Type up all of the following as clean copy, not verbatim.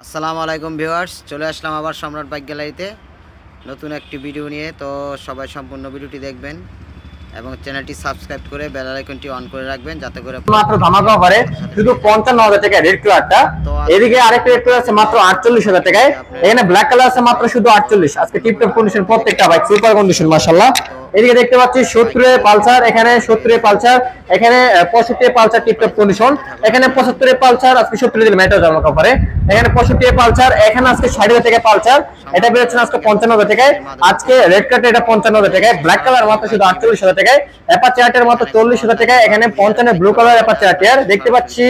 আসসালামু আলাইকুম ভিউয়ার্স, চলে আসলাম আবার সম্রাট বাইক গ্যালারিতে নতুন একটি ভিডিও নিয়ে। তো সবাই সম্পূর্ণ ভিডিওটি দেখবেন এবং চ্যানেলটি সাবস্ক্রাইব করে বেল আইকনটি অন করে রাখবেন যাতে করে মাত্র ধামাকা অফারে শুধু ৫৫,০০০ টাকায় রেড কালারটা। এদিকে আরেকটা রেড কালার আছে মাত্র ৪৮,০০০ টাকায়। এখানে ব্ল্যাক কালার আছে মাত্র শুধু ৪৮। আজকে টিপটপ কন্ডিশন, প্রত্যেকটা বাইক সুপার কন্ডিশন মাশাআল্লাহ। এদিকে দেখতে পাচ্ছি ৭০ পালসার, এখানে ৭০ পালসার, এখানে ৬৫ পালসার টিপটপ কন্ডিশন, এখানে ৭৫ পালসার আজকে ৭০ দিন মেটাও ধামাকা অফারে। এখানে ৬৫ পালসার, এখানে আজকে ৬০,০০০ টাকা পালসার, এটা বেরোচ্ছে আজকে ৫৫,০০০ টাকায়। আজকে রেড কার্ড এটা ৫৫,০০০ টাকায়, ব্ল্যাক কালার মাত্র শুধু ৪৮,০০০ টাকায়, অ্যাপাচি আরটিআর মাত্র ৪০,০০০ টাকায়। এখানে ৫৫ ব্লু কালার অ্যাপাচি আরটিআর দেখতে পাচ্ছি,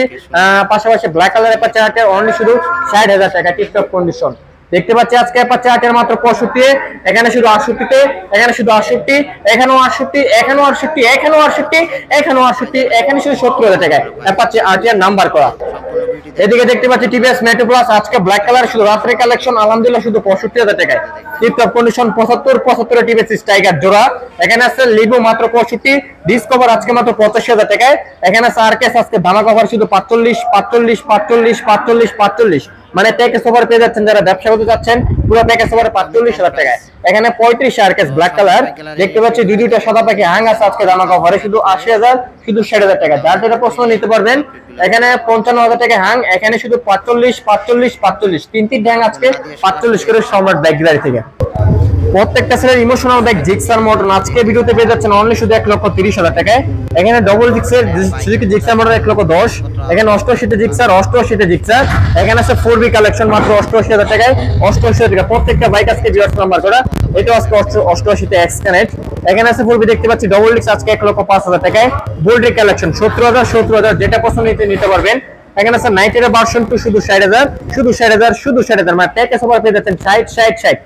পাশাপাশি black colour Apache RTR only শুধু ৬০,০০০ টাকা টিপটপ কন্ডিশন দেখতে পাচ্ছি। আজকে অ্যাপাচি আরটিআর মাত্র ৬৫, এখানে শুধু ৬৮তে, এখানে শুধু ৬৮, এখানেও ৬৮, এখানেও ৬৮, এখানেও ৬৮, এখানেও ৬৮, এখানে শুধু ৭০,০০০ টাকায় অ্যাপাচি আরটিআর নাম্বার করা। এদিকে দেখতে পাচ্ছি টিভিএস মেট্রো প্লাস আজকে ব্ল্যাক কালার শুধু রাত্রে কালেকশন আলহামদুলিল্লাহ শুধু ৬৫,০০০ টাকায়। টিপটপ কন্ডিশন ৭৫ টিভিএস স্ট্রাইকার জোড়া। এখানে আছে লিভো মাত্র ৬৫, ডিসকভার আজকে মাত্র ৮৫,০০০ টাকায়। এখানে সার্কেস আজকে ধামাকা অফার শুধু ৪৫, ৪৫, ৪৫, ৪৫, ৪৫, মানে প্যাকেজ ওভার পেয়ে যাচ্ছেন যারা ব্যবসা করতে যাচ্ছেন, পুরো প্যাকেজ ওভার ৪৫,০০০ টাকায়। এখানে ৩৫ সার্কেস ব্ল্যাক কালার দেখতে পাচ্ছি, দুইটা সাদা পাখি হ্যাং আছে আজকে ধামাকা অফারে শুধু ৮০,০০০, শুধু ৬০,০০০ টাকা। যার যেটা প্রশ্ন নিতে পারবেন। এখানে ৫৫,০০০ টাকা হ্যাং, এখানে শুধু ৪৫, ৪৫, ৪৫, তিনটি হ্যাং আজকে ৪৫ করে সম্রাট বাইক গ্যালারি থেকে। প্রত্যেকটা সেলের ইমোশনাল ব্যাগ জিক্সার মডেল আজকে ভিডিওতে পেয়ে যাচ্ছেন অনলি শুধু ১,৩০,০০০ টাকায়। এখানে ডবল জিক্সের সুজুকি জিক্সার মডেল ১,১০,০০০। এখানে ৮৮তে জিক্সার, ৮৮তে জিক্সার। এখানে আছে 4B কালেকশন মাত্র ৮৮,০০০ টাকায়, ৮৮,০০০ টাকা। প্রত্যেকটা বাইক আজকে ভিউয়ার্স নাম্বার করা, এটা আজকে ৮৮তে এক্স কানেক্ট। এখানে আছে 4B দেখতে পাচ্ছি ডবল ডিক্স আজকে ১,০৫,০০০ টাকায়। বোল্ড কালেকশন ৭০,০০০, ৭০,০০০, যেটা পছন্দ নিতে পারবেন। এখানে আছে নাইটের ভার্সন 2 শুধু ৬০,০০০, শুধু ৬০,০০০, শুধু ৬০,০০০, মানে প্যাকেজ ওভার পেয়ে যাচ্ছেন ৬০, ৬০, ৬০,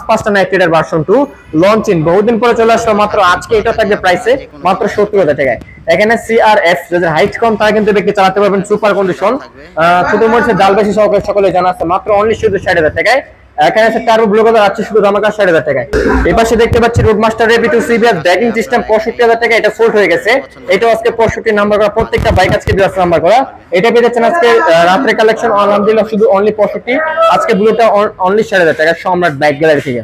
পাঁচটা নাইট রাইডার ভার্সন 2 লঞ্চিং বহুদিন পরে চলে আসলো মাত্র আজকে। এটা থাকবে প্রাইসে মাত্র ৭০,০০০ টাকায়। এখানে সিআরএফ যাদের হাইট কম তারা কিন্তু ব্যক্তি চালাতে পারবেন সুপার কন্ডিশন, ছোট মরিচের জাল বেশি সহকারে সকলে জানা আছে মাত্র অনলি শুধু ৬০,০০০ টাকায়। এখানে আছে টার্বো ব্লু কালার আছে শুধু ধামাকা ৬০,০০০ টাকায়। এই পাশে দেখতে পাচ্ছি রোডমাস্টার রেপি2 সিবিআর ড্র্যাগিং সিস্টেম ৬৫,০০০ টাকা, এটা ফোল্ড হয়ে গেছে। এটাও আজকে ৬৫ নাম্বার করা, প্রত্যেকটা বাইক আজকে ২০ নাম্বার করা। এটা পেয়ে যাচ্ছেন আজকে রাত্রে কালেকশন আলহামদুলিল্লাহ শুধু অনলি ৬৫। আজকে ব্লুটা অনলি ৬০,০০০ টাকা সম্রাট বাইক গ্যালারি থেকে।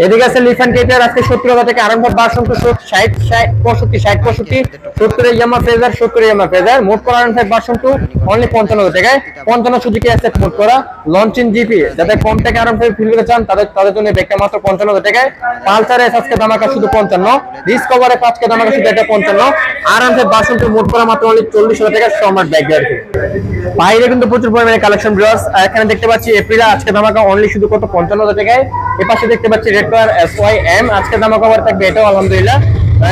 এদিকে আছে লিফান কেটার আজকে ৭০,০০০ টাকা, আরামবাগ ভার্সন 2 60, 60, 65, 60, 65, 70 ইয়ামা ফেজার, 70 ইয়ামা ফেজার। মোট করা আরামবাগ ভার্সন 2 অনলি ৫৫,০০০ টাকায়। ৫৫ সুজুকি আছে মোট করা লঞ্চিং জিপি, যাদের কম টাকা আরামবাগ ফিল করতে চান তাদের জন্য ব্যাগটা মাত্র ৫৫,০০০ টাকায়। পালসার এস আজকে ধামাকা শুধু ৫৫, ডিসকভারে ৫কে ধামাকা শুধু এটা ৫৫। আরামবাগ ভার্সন 2 মোট করা মাত্র অনলি ৪০,০০০ টাকা সম্রাট বাইক গ্যালারি। বাইরে কিন্তু প্রচুর পরিমাণে কালেকশন ভিউয়ার্স। এখানে দেখতে পাচ্ছি এপ্রিল আজকে ধামাকা অনলি শুধু কত ৫৫,০০০ টাকায়। এপাশে দেখতে পাচ্ছি রেড কালার SYM আজকে ধামাকা ওভার থাকবে, এটাও আলহামদুলিল্লাহ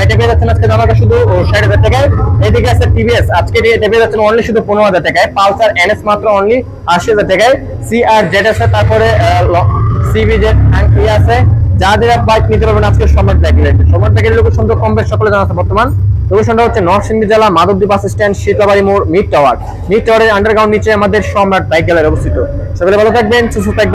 এটা পেয়ে যাচ্ছেন আজকে ধামাকা শুধু ৬০,০০০ টাকায়। এদিকে আছে টিভিএস আজকে এটা পেয়ে যাচ্ছেন অনলি শুধু ১৫,০০০ টাকায়। পালসার NS মাত্র অনলি ৮০,০০০ টাকায়। CRZ আছে, তারপরে CBZ আছে। যাদের বাইক নিতে পারবেন আজকে সম্রাট বাইক গ্যালারি। সম্রাট বাইক গ্যালারির লোকেশন কম বেশ সকলে জানা আছে। বর্তমান লোকেশনটা হচ্ছে নরসিংদী জেলা মাধবদী বাস স্ট্যান্ড, শীতলাবাড়ি মোড়, মিড টাওয়ার। মিড টাওয়ারের আন্ডারগ্রাউন্ড নিচে আমাদের সম্রাট বাইক গ্যালারি অবস্থিত। সকলে ভালো থাকবেন, সুস্থ থাকবেন।